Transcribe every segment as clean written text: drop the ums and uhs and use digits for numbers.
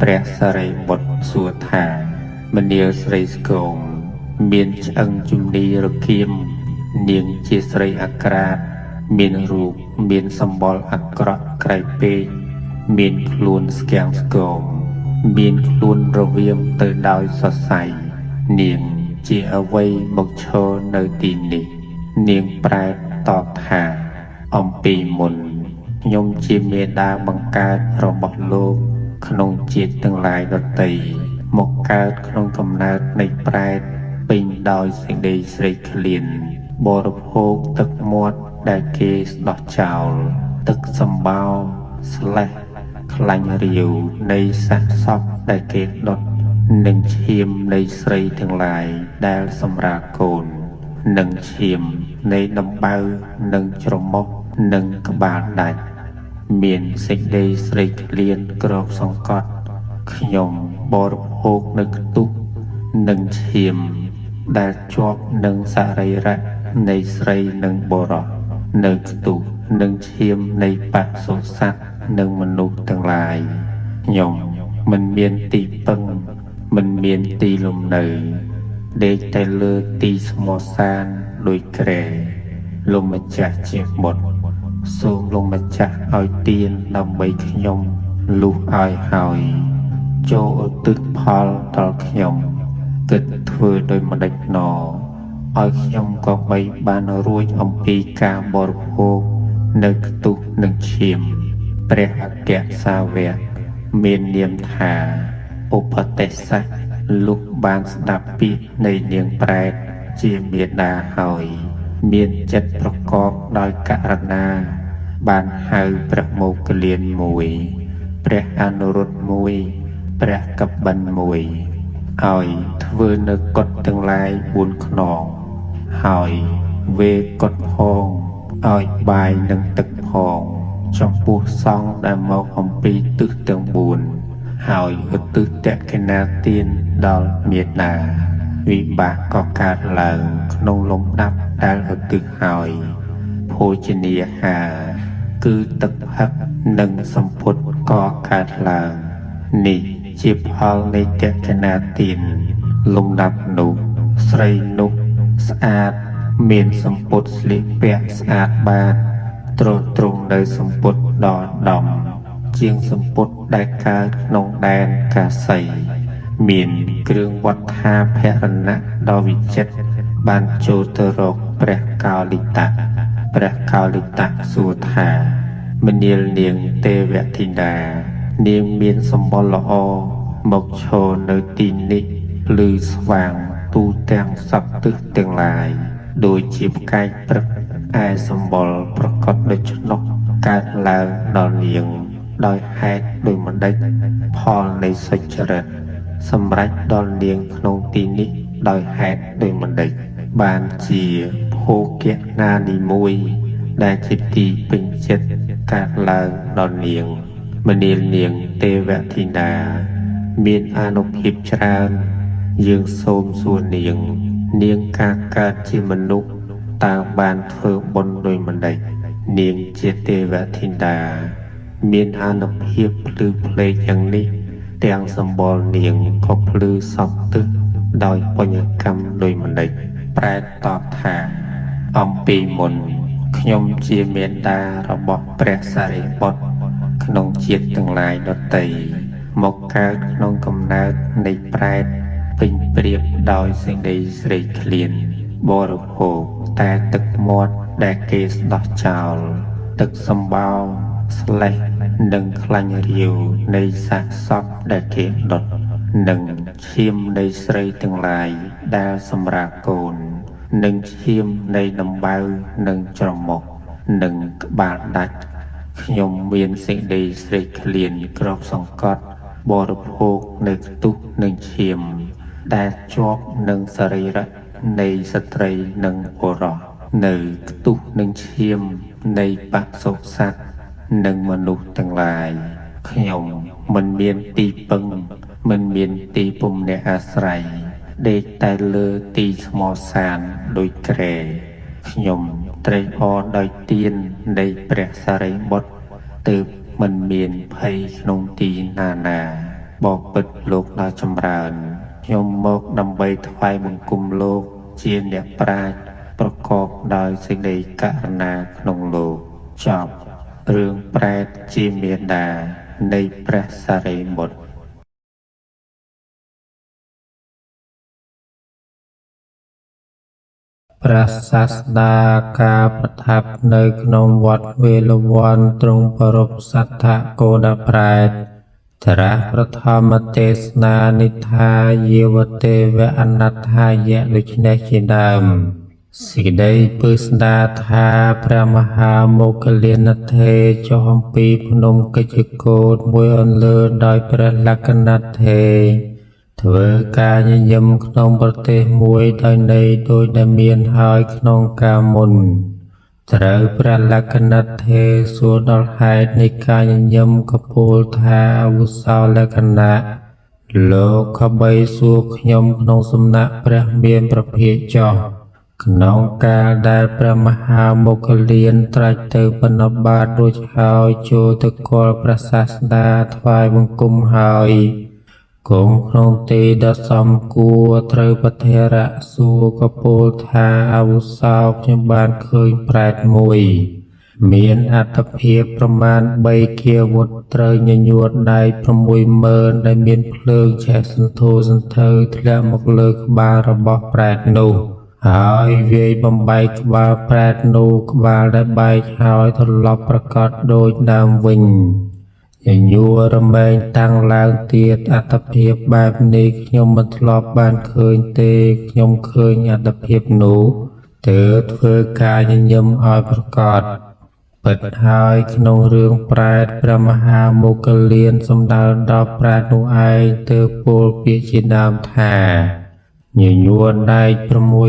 ព្រះសារីបុត្រសួរថាមនាលស្រីស្គមមានឆ្អឹងជំនីរគៀមនាងជាស្រីអាក្រាតមានរូបមានសម្បុរអាក្រក់ក្រៃពេកមានខ្លួនស្គាំងស្គមមានខ្លួនរវាមទៅដោយសរសៃនាងជាអ្វីមកឈរនៅទីនេះនាងប្រែតតបថាអំពីមុនខ្ញុំជាមេដាបង្កើតរបស់លោកក្នុងជាតិទាំងឡាយដទៃមកកើតក្នុងកំណើតនៃប្រែតពេញដោយសេចក្តីស្រេកឃ្លានបរិភោគទឹកមាត់ដែលគេស្ដោះចោលទឹកសម្បោរស្លេះខ្លាញ់រាវនៃសាកសពដែលគេដុតនិងឈាមនៃស្រីទាំងឡាយដែលសម្រាលកូននិងឈាមនៃដំបៅនិងច្រមុះនិងក្បាលដាច់មានសេចក្តីស្រេកឃ្លានគ្របសង្កត់ខ្ញុំបរិភោគនៅខ្ទុះនិងឈាមដែលជាប់នឹងសរីរៈនៃស្រីនិងបុរសនៅខ្ទុះនិងឈាមនៃបសុសត្វនិងមនុស្សទាំងឡាយខ្ញុំមិនមានទីពឹងមិនមានទីលំនៅដេកតែលើទីស្មោះសានដោយក្រែលោកម្ចាស់ជាបុត្រសូមលោកម្ចាស់ឲ្យទានដើម្បីខ្ញុំលុះឲ្យហើយចូលឧទ្ទិសផលដល់ខ្ញុំគិតធ្វើដោយម្ដេចណឲ្យខ្ញុំក៏បីបានរួចអំពីការបរិភោគនៅខ្ទុះនិងឈាមព្រះអគ្គសាវកមាននាមថាឧបទេសៈលុះបានស្ដាប់ពាក្យនៃនាងប្រែតជាមេដាហើយមានចិត្តប្រកបដោយករុណាបានហៅព្រះមោគលានមួយព្រះអនុរុទ្ធមួយព្រះកបិនមួយឲ្យធ្វើនៅកុដិទាំងឡាយ4ខ្នងហើយវេកុដិផងឲ្យបាយនិងទឹកផងចំពោះសង្ឃដែលមកអំពីទិសទាំង4ហើយឧទ្ទិសតក្កិណាទានដល់មេដាវិបាកក៏កើតឡើងក្នុងលំដាប់ដែលឧទ្ទិសហើយភោជនាហារគឺទឹកផឹកនិងសម្ពុតក៏កើតឡើងនេះជាផលនៃតក្កិណាទានលំដាប់នោះស្រីនោះស្អាតមានសម្ពុតស្លៀកពាក់ស្អាតបាតទ្រទ្រង់នៅសម្ពុតដ៏ដំជាងសម្ពុតដែលកើតក្នុងដែនកាសីមានគ្រឿងវត្ថាភរណៈដ៏វិចិត្របានចូលទៅរកព្រះកោလိតៈព្រះកោလိតៈសួរថាមនាលនាងទេវធីតានាងមានសម្បុរល្អមកឈរនៅទីនេះភ្លឺស្វាងទូទាំងសព្វទិសទាំងឡាយដូចជាផ្កាយព្រឹកឯសម្បុរប្រកបដូច្នោះកើតឡើងដល់នាងដោយហេតុដោយម្ដេចផលនៃសុចរិតសម្រេចដល់នាងក្នុងទីនេះដោយហេតុដោយម្ដេចបានជាភោគៈណានីមួយដែលជាទីពេញចិត្តកើតឡើងដល់នាងមនាលនាងទេវធីតាមានអានុភាពច្រើនយើងសូមសួរនាងការកើតជាមនុស្សតើបានធ្វើបុណ្យដោយម្ដេចនាងជាទេវធីតាមានអានុភាពភ្លឺភ្លេកយ៉ាងនេះទាំងសម្បុរនាងក៏ភ្លឺសពទិសដោយបញ្ញកម្មដោយម្ដេចប្រែតតបថាអំពីមុនខ្ញុំជាមេដារបស់ព្រះសារីបុត្រក្នុងជាតិទាំងឡាយដទៃមកកើតក្នុងកំណើតនៃប្រែតពេញព្រៀបដោយសេចក្តីស្រេកឃ្លានបរិភោគតែទឹកមាត់ដែលគេស្ដោះចោលទឹកសម្បោរស្លេះនិងខ្លាញ់រាវនៃសាកសពដែលគេដុតនិងឈាមនៃស្រីទាំងឡាយដែលសម្រាលកូននិងឈាមនៃដំបៅនិងច្រមុះនិងក្បាលដាច់ខ្ញុំមានសេចក្តីស្រេកឃ្លានគ្របសង្កត់បរិភោគនៅខ្ទុះនិងឈាមដែលជាប់នឹងសរីរៈនៃស្ត្រីនិងបុរសនៅខ្ទុះនិងឈាមនៃបសុសត្វនិងមនុស្សទាំងឡាយខ្ញុំមិនមានទីពឹងមិនមានទីពំនាក់អាស្រ័យដេកតែលើទីស្មោះសានដោយក្រែខ្ញុំត្រេកអរដោយទាននៃព្រះសារីបុត្រទើបមិនមានភ័យក្នុងទីណា បបិទ្ធលោកដ៏ចម្រើនខ្ញុំមកដើម្បីថ្វាយបង្គំលោកជាអ្នកប្រាជ្ញប្រកបដោយសេចក្តីករុណាក្នុងលោកចប់រឿងប្រែតជាមេដានៃព្រះសារីបុត្រព្រះសាស្តាការប្រថាប់នៅក្នុងវត្តវេលវ័នទ្រង់ប្រពសទ្ធគោដប្រែតត្រាស់ប្រធម្មទេសនានិថាយាវទេវអនត្ថាយៈដូច្នេះជាដើមសេចក្តីពឹស្ដាថាព្រះមហាមោគលានថេរចុះអំពីភ្នំកិច្ចកោฏមួយអន្លើដោយព្រះលក្ខណថេរធ្វើការញញឹមក្នុងប្រទេសមួយដោយន័យដូចដែលមានហើយក្នុងកាលមុនត្រូវព្រះលក្ខណថេរសួរដល់ហេតុនៃការញញឹមក៏ពោលថាអវុសោលក្ខណៈលោកក៏បីសួរខ្ញុំក្នុងសំណាក់ព្រះមានប្រភាកចុះក្នុងកាលដែលព្រះមហាមោគលានត្រាច់ទៅបណ្ឌបាតរួចហើយចូលទៅគាល់ព្រះសាស្តាថ្វាយបង្គំហើយគង់ក្នុងទីដ៏សមគួរត្រូវពធរៈសួរក៏ពោលថាអវុសោខ្ញុំបានឃើញប្រែតមួយមានអត្តភាពប្រមាណ3គាវុធត្រូវញញួរដៃ 60000 ដែលមានភ្លើងឆេះសន្ធោសន្ធៅធ្លាក់មកលើក្បាលរបស់ប្រែតនោះហើយវាយបំបែកក្បាលប្រែតនោះក្បាលដែលបែកហើយត្រឡប់ប្រកបដូចដើមវិញញញួររមែងតាំងឡើងទៀតអត្តភាពបែបនេះខ្ញុំមិនធ្លាប់បានឃើញទេខ្ញុំឃើញអត្តភាពនោះទើបធ្វើការញញឹមឲ្យប្រកបពិតហើយក្នុងរឿងប្រែតព្រះមហាមោគលានសំដៅដល់ប្រែតនោះឯងទើបពោលពាក្យជាដើមថាញញួរដែក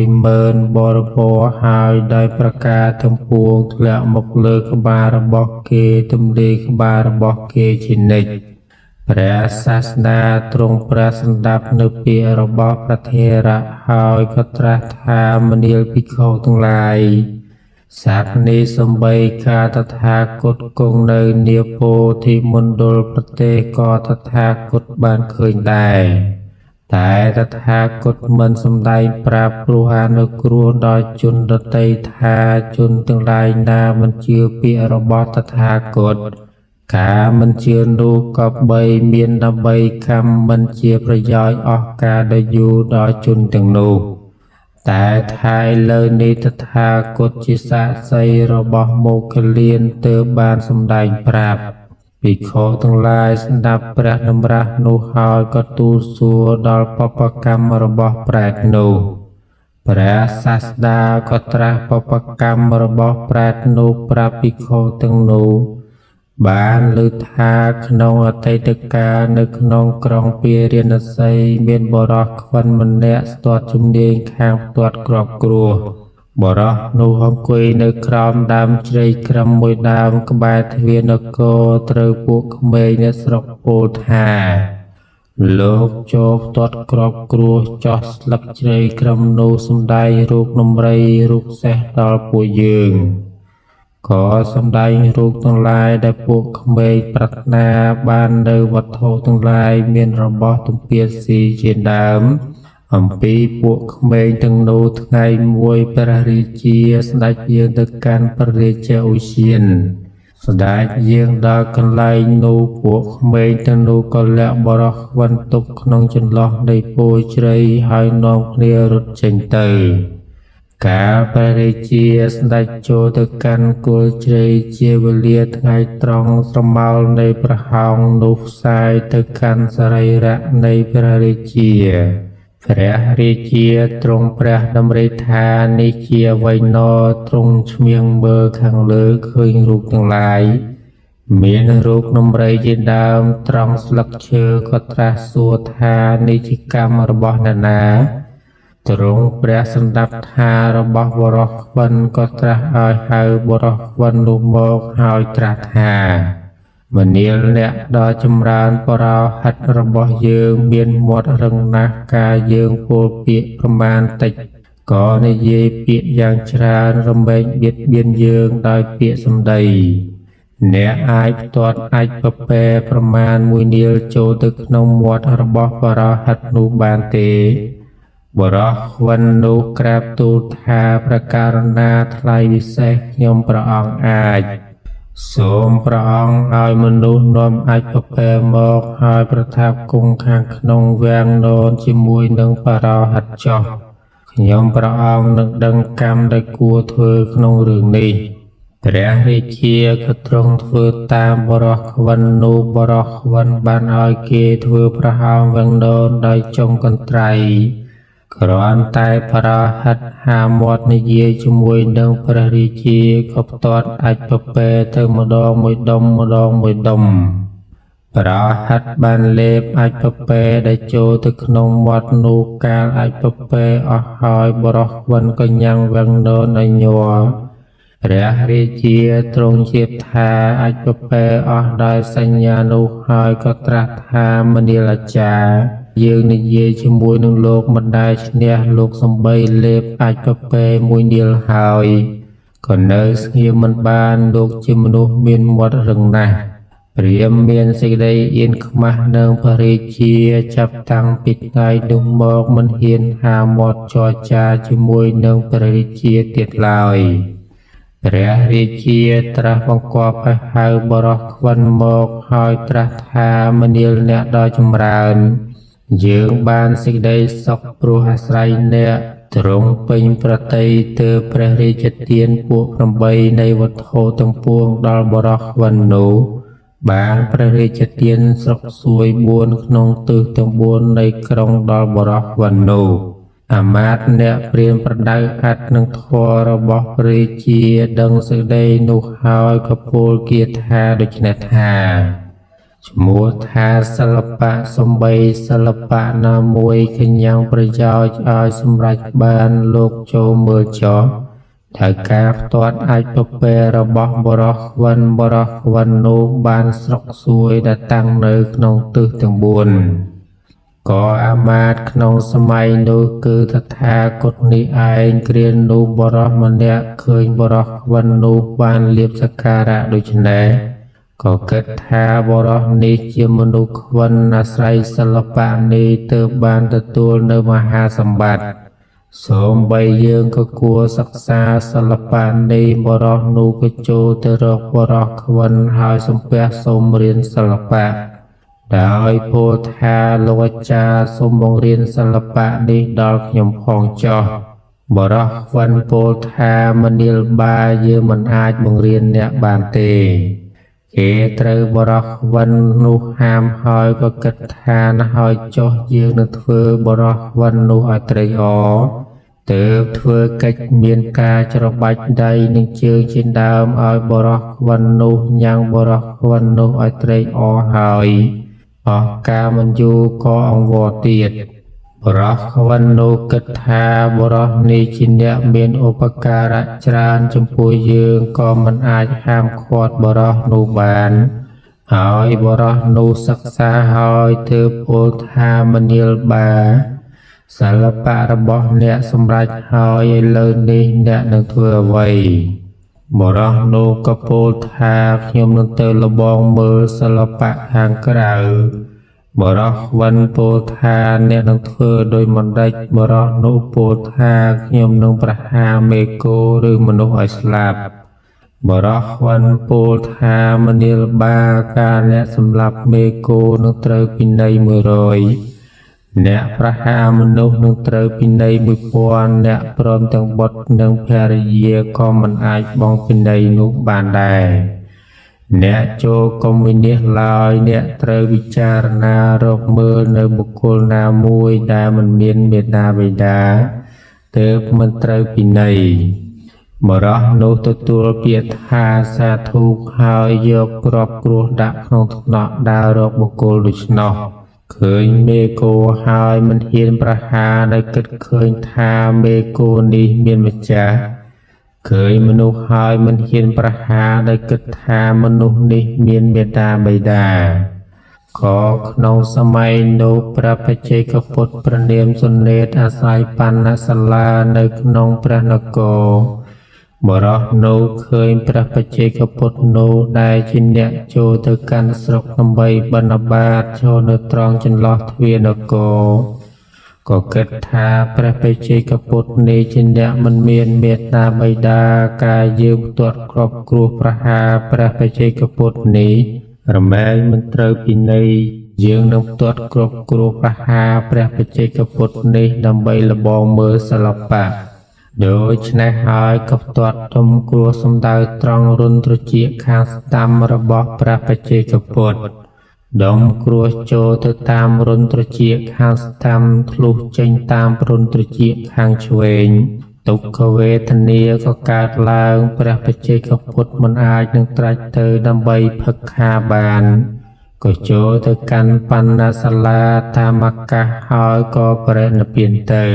60000 បរិបរហើយដោយប្រការទាំងពួងធ្លាក់មកលើក្បាលរបស់គេទំលាយក្បាលរបស់គេជានិច្ចព្រះសាស្តាទ្រង់ព្រះសម្ដាប់នៅពាក្យរបស់ព្រះថេរៈហើយក៏ត្រាស់ថាមនាលភិក្ខុទាំងឡាយសត្វនេះសំបីការតថាគតគង់នៅនាពោធិមណ្ឌលប្រទេសក៏តថាគតបានឃើញដែរតែតថាគតមិនសម្ដែងប្រាប់ព្រោះអនុគ្រោះដល់ជនដតីថាជនទាំងឡាយណាមិនជឿពាក្យរបស់តថាគតការមិនជឿនោះក៏បីមានដើម្បីកម្មមិនជាប្រយោជន៍អស់ការដ៏យូរដល់ជនទាំងនោះតែថែលើនេះតថាគតជាសាក្សីរបស់មោគលានទើបបានសម្ដែងប្រាប់ភិក្ខុទាំងឡាយស្ដាប់ព្រះតម្រាស់នោះហើយក៏ទូលសួរដល់បព្វកម្មរបស់ប្រែតនោះព្រះសាស្តាក៏ត្រាស់បព្វកម្មរបស់ប្រែតនោះប្រាប់ភិក្ខុទាំងនោះបានឮថាក្នុងអតីតកាលនៅក្នុងក្រុងពារាណសីមានបុរសខ្វិនម្នាក់ស្ទាត់ជំនាញខាងផ្ទាត់គ្រាប់គ្រួបុរសនោះអង្គុយនៅក្រោមដើមជ្រៃក្រឹមមួយដើមក្បែរទ្វារនគរត្រូវពួកក្មេងអ្នកស្រុកពោលថាលោកចូលផ្ទាត់គ្រាប់គ្រួចោះស្លឹកជ្រៃក្រឹមនោះសំដែងរូបនំរីរូបសេះដល់ពួកយើងក៏សំដែងរូបទាំងឡាយដែលពួកក្មេងប្រាថ្នាបាននៅវត្ថុទាំងឡាយមានរបស់ទំពាស៊ីជាដើមអំពីពួកក្មេងទាំងនោះថ្ងៃមួយព្រះរាជាស្ដេចយាងទៅកាន់ព្រះរាជាឧស្សាហ៍ស្ដេចយាងដល់កន្លែងនោះពួកក្មេងទាំងនោះក៏លាក់បរោះខ្វិនទុកក្នុងចន្លោះនៃពោធិ៍ជ្រៃហើយនាំគ្នារត់ចេញទៅកាលព្រះរាជាស្ដេចចូលទៅកាន់គល់ជ្រៃជាវេលាថ្ងៃត្រង់ស្រមោលនៃព្រះហង្សនោះផ្សាយទៅកាន់សរីរៈនៃព្រះរាជាព្រះរាជាទ្រង់ព្រះតម្រិះថានេះជាអ្វីណោទ្រង់ឆ្មៀងមើលខាងលើឃើញរូបទាំងឡាយមានរូបនំរីជាដើមត្រង់ស្លឹកឈើក៏ត្រាស់សួរថានេះជាកម្មរបស់អ្នកណាទ្រង់ព្រះសម្ដាប់ថារបស់បុរសខ្វិនក៏ត្រាស់ឲ្យហៅបុរសខ្វិននោះមកហើយត្រាស់ថាមនាលអ្នកដ៏ចម្រើនបរោហិតរបស់យើងមានមាត់រឹងណាស់ការយើងពោលពាក្យប្រមាណតិចក៏និយាយពាក្យយ៉ាងច្រើនរមែងបៀតបៀនយើងដោយពាក្យសម្ដី អ្នកអាចផ្ទាត់អាចប្រពែប្រមាណ1នាលចូលទៅក្នុងមាត់របស់បរោហិតនោះបានទេបរោះវិននោះក្រាបទូលថាព្រះករុណាថ្លៃវិសេសខ្ញុំព្រះអង្គអាចសូមព្រះអង្គឲ្យមនុស្សនាំអាចប្រពែមកហើយប្រថាប់គង់ខាងក្នុងវាំងននជាមួយនឹងបរោហិតចុះខ្ញុំព្រះអង្គនឹងដឹងកម្មដែលគួរធ្វើក្នុងរឿងនេះព្រះរាជាក៏ទ្រង់ធ្វើតាមបរោះវិននោះបរោះវិនបានឲ្យគេធ្វើប្រហោងវាំងននដោយចុងកន្ត្រៃគ្រាន់តែបរោហិតហាមាត់និយាយជាមួយនឹងព្រះរាជាក៏ផ្ទាត់អាចប្រពែទៅម្ដងមួយដុំបរោហិតបានលេបអាចប្រពែដែលចូលទៅក្នុងមាត់នោះកាលអាចប្រពែអស់ហើយបរោះវិនក៏ញ៉ាំងវាំងននឲ្យញ័រព្រះរាជាទ្រង់ជ្រាបថាអាចប្រពែអស់ដោយសញ្ញានោះហើយក៏ត្រាស់ថាមនាលអាចារ្យយើងនិយាយជាមួយនឹងលោកម្ដាយឈ្នះលោកសំបីលេបអាចប្រពែមួយនាលហើយក៏នៅស្ងៀមមិនបានលោកជាមនុស្សមានមាត់រឹងណាស់ព្រាហ្មណ៍មានសេចក្តីអៀនខ្មាស់នឹងព្រះរាជាចាប់តាំងពីថ្ងៃនោះមកមិនហ៊ានហាមាត់ចរចាជាមួយនឹងព្រះរាជាទៀតឡើយព្រះរាជាត្រាស់បង្គាប់ឲ្យហៅបរោះខ្វិនមកហើយត្រាស់ថាមនាលអ្នកដ៏ចម្រើនយើងបានសេចក្តីសុខព្រោះអាស្រ័យអ្នកទ្រង់ពេញប្រតិទើបព្រះរាជទានពួក8នៃវត្ថុទាំងពួងដល់បរោះខ្វិននោះបានព្រះរាជទានស្រុកសួយ4ក្នុងទិសទាំង4នៃក្រុងដល់បរោះខ្វិននោះអាមាត្យអ្នកព្រានប្រដៅអត្តនឹងធម៌របស់ព្រះរាជាដឹងសេចក្តីនោះហើយក៏ពោលគាថាដូច្នេះថាឈ្មោះថាសិល្បៈសំបីសិល្បៈណាមួយខញ្ញាំងប្រយោជន៍ឲ្យសម្រេចបានលោកចូលមើលចុះត្រូវការផ្ទាត់អាចប្រពែរបស់បរោះវិននោះបានស្រុកសួយដែលតាំងនៅក្នុងទិសទាំង4ក៏អាមាត្យក្នុងសម័យនោះគឺតថាគតនេះឯងគ្រានោះបរោះម្នាក់ឃើញបរោះវិននោះបានលៀបសក្ការៈដូច្នេះក៏គិតថាបរោះនេះជាមនុស្សខ្វិនអាស្រ័យសិល្បៈនេះទើបបានទទួលនៅមហាសម្បត្តិសូម្បីយើងក៏គួរសិក្សាសិល្បៈនេះបរោះនោះក៏ចូលទៅរកបរោះខ្វិនហើយសំពះសូមរៀនសិល្បៈដោយពោលថាលោកអាចារ្យសូមបង្រៀនសិល្បៈនេះដល់ខ្ញុំផងចុះបរោះខ្វិនពោលថាមនាលបាយើងមិនអាចបង្រៀនអ្នកបានទេគេត្រូវបរោះវិននោះហាមហើយក៏គិតថាណហើយចុះយើងនឹងធ្វើបរោះវិននោះឲ្យត្រេកអរទើបធ្វើកិច្ចមានការច្របាច់ដៃនឹងជើងជាដើមឲ្យបរោះវិននោះញ៉ាំងបរោះវិននោះឲ្យត្រេកអរហើយអស់ការមិនយូរក៏អង្វរទៀតបរោះវិននោះគិតថាបរោះនេះជាអ្នកមានឧបការៈច្រើនចំពោះយើងក៏មិនអាចហាមឃាត់បរោះនោះបានហើយបរោះនោះសិក្សាហើយទើបពោលថាមនាលបាសិល្បៈរបស់អ្នកសម្រេចហើយឥឡូវនេះអ្នកនឹងធ្វើអ្វីបរោះនោះក៏ពោលថាខ្ញុំនឹងទៅលបងមើលសិល្បៈខាងក្រៅបរោះវិនពោលថាអ្នកនឹងធ្វើដោយមិនដេចបរោះនោះពោលថាខ្ញុំនឹងប្រហារមេគោឬមនុស្សឲ្យស្លាប់បរោះវិនពោលថាមនាលបាការអ្នកសម្លាប់មេគោនឹងត្រូវពិន័យ100អ្នកប្រហារមនុស្សនឹងត្រូវពិន័យ1000អ្នកព្រមទាំងបុត្រនិងភរិយាក៏មិនអាចបង់ពិន័យនោះបានដែរអ្នកចូលកុំវិនិច្ឆ័យឡើយអ្នកត្រូវពិចារណារកមើលនៅបុគ្គលណាមួយដែលមិនមានមេត្តាបិតាទើបមិនត្រូវពិន័យបរោះនោះទទួលពាក្យថាសាធុហើយយកគ្រាប់គ្រួសដាក់ក្នុងថ្នាក់ដើររកបុគ្គលដូច្នោះឃើញមេគោហើយមិនហ៊ានប្រហារដោយគិតឃើញថាមេគោនេះមានម្ចាស់ឃើញមនុស្សហើយមិនហ៊ានប្រហារដោយគិតថាមនុស្សនេះមានមេត្តាបិតាក៏ក្នុងសម័យនោះព្រះបច្ចេកពុទ្ធព្រះនាមសុនេតអាស្រ័យបណ្ណសាលានៅក្នុងព្រះនគរ បរោះនោះឃើញព្រះបច្ចេកពុទ្ធនោះដែលជាអ្នកចូលទៅកាន់ស្រុកដើម្បីបណ្ឌបាតចូលនៅត្រង់ចន្លោះទ្វារនគរក៏គិតថាព្រះបច្ចេកពុទ្ធនេះជាអ្នកមិនមានមេត្តាបិតាការយើងទាត់គ្រប់គ្រោះប្រហារព្រះបច្ចេកពុទ្ធនេះរមែងមិនត្រូវពិន័យយើងនឹងទាត់គ្រប់គ្រោះប្រហារព្រះបច្ចេកពុទ្ធនេះដើម្បីលបងមើលសិល្បៈដូច្នេះហើយក៏ផ្ទាត់ទុំគ្រោះសំដៅត្រង់រុនត្រចៀកខាងស្ដាំរបស់ព្រះបច្ចេកពុទ្ធដុំគ្រោះចូលទៅតាមរុនត្រចៀកខាងស្ដាំធ្លុះចេញតាមរុនត្រចៀកខាងឆ្វេងទុក្ខវេទនាក៏កើតឡើងព្រះបច្ចេកពុទ្ធមិនអាចនឹងត្រាច់ទៅដើម្បីផឹកខាបានក៏ចូលទៅកាន់បណ្ណាសាលាតាមអាកាសហើយក៏បរិនិព្វានទៅ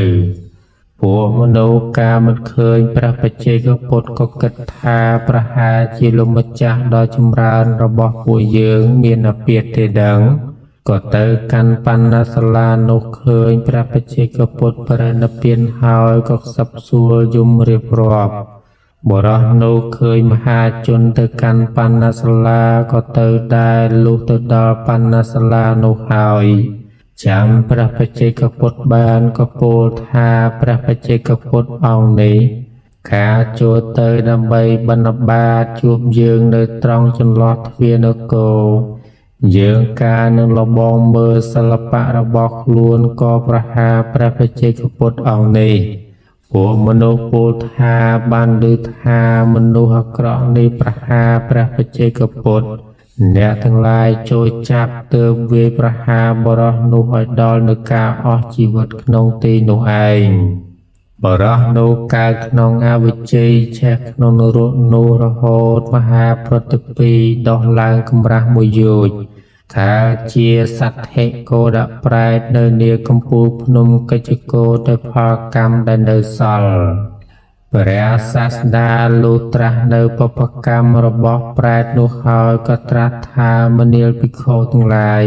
ពួកមនុស្សកាលមិនឃើញព្រះបច្ចេកពុទ្ធក៏គិតថាប្រហែលជាលោកម្ចាស់ដ៏ចម្រើនរបស់ពួកយើងមានអាពាធទេដឹងក៏ទៅកាន់បណ្ណាសាលានោះឃើញព្រះបច្ចេកពុទ្ធបរិនិព្វានហើយក៏ខ្សឹបសួរយំរៀបរាប់បរោះនោះឃើញមហាជនទៅកាន់បណ្ណាសាលាក៏ទៅដែរលុះទៅដល់បណ្ណាសាលានោះហើយចាំព្រះបច្ចេកពុទ្ធបានក៏ពោលថាព្រះបច្ចេកពុទ្ធអង្គនេះការចូលទៅដើម្បីបណ្ឌបាតជួបយើងនៅត្រង់ចន្លោះទ្វារនគរយើងការនឹងលបងមើលសិល្បៈរបស់ខ្លួនក៏ប្រហារព្រះបច្ចេកពុទ្ធអង្គនេះពួកមនុស្សពោលថាបានឮថាមនុស្សអាក្រក់នេះប្រហារព្រះបច្ចេកពុទ្ធអ្នកទាំងឡាយចូលចាប់ទើបវាយប្រហារបរោះនោះឲ្យដល់នឹងការអស់ជីវិតក្នុងទីនោះឯងបរោះនោះកើតក្នុងអវិជ័យឆេះក្នុងនរកនោះរហូតមហាប្រតិពីដោះឡើងកម្រាស់មួយយោជន៍កើតជាសទ្ធិគោដប្រែតនៅនាកំពូលភ្នំកិច្ចគោទៅផលកម្មដែលនៅសល់ព្រះសាស្តាលុះត្រាស់នៅបព្វកម្មរបស់ប្រែតនោះហើយក៏ត្រាស់ថាមនាលភិក្ខុទាំងឡាយ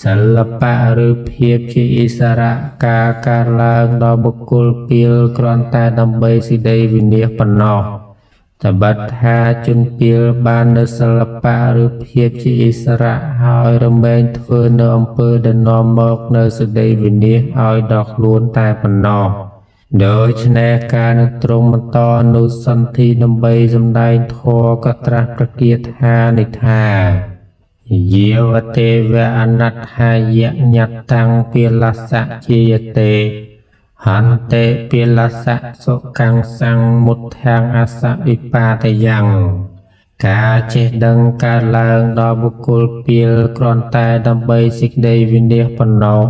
សិល្បៈឬភាពជាឥស្សរៈការកើតឡើងដល់បុគ្គលពីលគ្រាន់តែដើម្បីសេចក្តីវិនាសប៉ុណ្ណោះតែបាត់ថាជនពីលបាននៅសិល្បៈឬភាពជាឥស្សរៈហើយរមែងធ្វើនៅអំពើដែលនាំមកនៅសេចក្តីវិនាសឲ្យដល់ខ្លួនតែប៉ុណ្ណោះដូច្នេះការនឹងទ្រង់បន្តអនុសន្ធិដើម្បីសម្ដែងធម៌ក៏ត្រាស់ប្រកាសថានេះថាយាវទេវអនត្ថាយញ្ញតាំងពាលសៈជាយតេហន្តេពាលសៈសុកੰសੰមុទ្ធាំងអសវិបាតយ៉ាងការចេះដឹងកើតឡើងដល់បុគ្គលពីលគ្រាន់តែដើម្បីសេចក្តីវិនាសប៉ុណ្ណោះ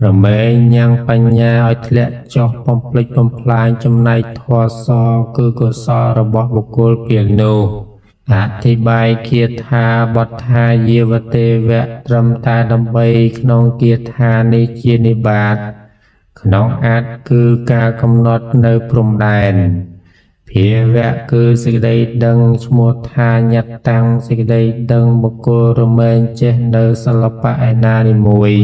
រមែងញ៉ាំងបញ្ញាឲ្យធ្លាក់ចុះបំភ្លេចបំផ្លាញចំណែកធម៌សគឺកុសលរបស់បុគ្គលពីលនោះអធិប្បាយគាថាបទថាយាវទេវៈត្រឹមតែដើម្បីក្នុងគាថានេះជានិបាតក្នុងអត្ថគឺការកំណត់នៅព្រំដែនភាវៈគឺសេចក្តីដឹងឈ្មោះថាញត្តតាំងសេចក្តីដឹងបុគ្គលរមែងចេះនៅសិល្បៈឯណានីមួយ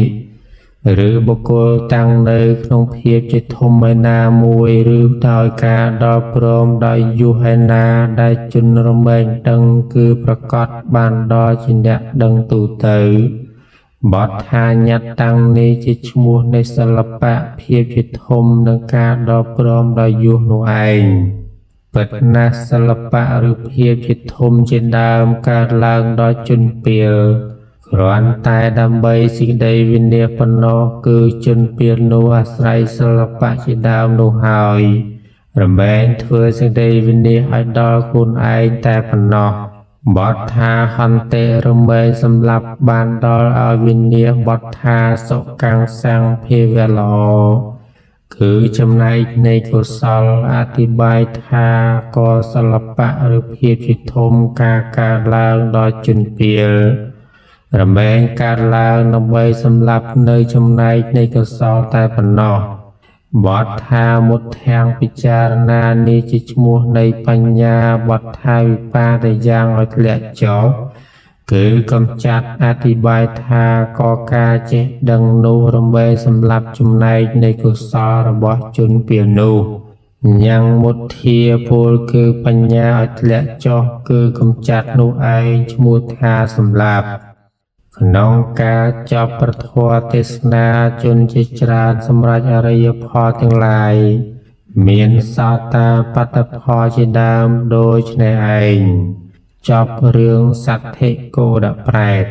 ឬបុគ្គលតាំងនៅក្នុងភាពជាធំឯណាមួយឬដោយការដល់ព្រមដោយយុហេណាដែលជនរមែងដឹងគឺប្រកាសបានដល់ជាអ្នកដឹងទូទៅបទថាញត្តតាំងនេះជាឈ្មោះនៃសិល្បៈភាពជាធំនិងការដល់ព្រមដោយយុះនោះឯងពិតណាស់សិល្បៈឬភាពជាធំជាដើមកើតឡើងដល់ជនពីលគ្រាន់តែដើម្បីសេចក្តីវិនាសប៉ុណ្ណោះគឺជនពីលនោះអាស្រ័យសិល្បៈជាដើមនោះហើយរមែងធ្វើសេចក្តីវិនាសឲ្យដល់ខ្លួនឯងតែប៉ុណ្ណោះបទថាហន្តេរមែងសម្រាប់បានដល់ឲ្យវិនាសបទថាសុកੰសੰភាវៈល្អគឺចំណែកនៃកុសលអធិប្បាយថាក៏សិល្បៈឬភាពជាធំការកើតឡើងដល់ជនពីលរមែងកើតឡើងដើម្បីសម្រាប់នៅចំណែកនៃកុសលតែប៉ុណ្ណោះបទថាមុទ្ធាំងពិចារណានេះជាឈ្មោះនៃបញ្ញាបទថាវិបាតយ៉ាងឲ្យធ្លាក់ចុះគឺកំចាត់អធិប្បាយថាក៏ការចេះដឹងនោះរមែងសម្រាប់ចំណែកនៃកុសលរបស់ជនពីលនោះ ยังមុទ្ធាពលគឺបញ្ញាឲ្យធ្លាក់ចុះគឺកំចាត់នោះឯងឈ្មោះថាសម្លាប់ក្នុងការចប់ប្រធមទេសនាជនជាច្រើនសម្រាប់អរិយផលទាំងឡាយមានសោតាបត្តផលជាដើមដូចនេះឯងចប់រឿងសទ្ធិគោដប្រែត